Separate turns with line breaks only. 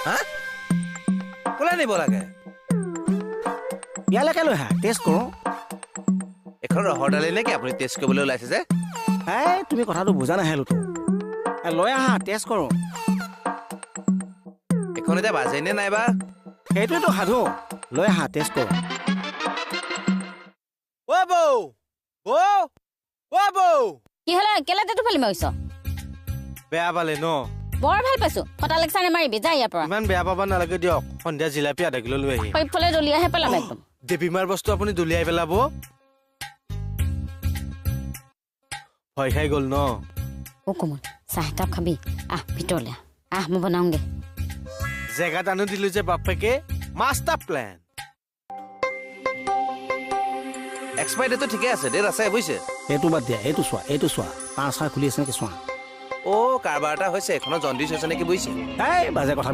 হা কোলে নিব লাগে
ইয়ালৈকে লৈ আহা টেষ্ট কৰোঁ
এখন ৰহৰ দালি নেকি আপুনি টেষ্ট কৰিবলৈ ওলাইছে যে
এই তুমি কথাটো বুজা নাহে লোটো লৈ আহা টেষ্ট কৰোঁ
এখন এতিয়া বাজে নে নাইবা
সেইটোৱেতো সাধু লৈ আহা টেষ্ট কৰোঁ
অ বৌ অ বৌ
কি হ'লে কেলে তেটো ফালি মাৰিছ
বেয়া পালে ন
বৰ ভাল পাইছো ফটা লেকচাৰ নেমাৰিবি যা ইয়াৰ পৰা
ইমান বেয়া পাব নালাগে দিয়ক সন্ধিয়া জিলাপি আধা কিলো লৈ আহি
সৈফালে দলিয়াহে পেলাম একদম
দেৱীমাৰ বস্তু আপুনি দলিয়াই পেলাব ভয় খাই গ'ল ন
অ কোমল চাহ একাপ খাবি আহ ভিতৰলে আহ মই বনাওঁগে
জেগাত আনি দিলো যে বাপেকে মাষ্টাৰ প্লেন এক্সপায়াৰ ডেটটো ঠিকে আছে ডেট আছে বুজিছে
এইটো বাদ দিয়া এইটো চোৱা তাৰ চাহ খুলি আছে নেকি চোৱা
অ' কাৰবাৰ এটা হৈছে এখনত জণ্ডিছ হৈছে নেকি বুজিছে
এই বাজে কথা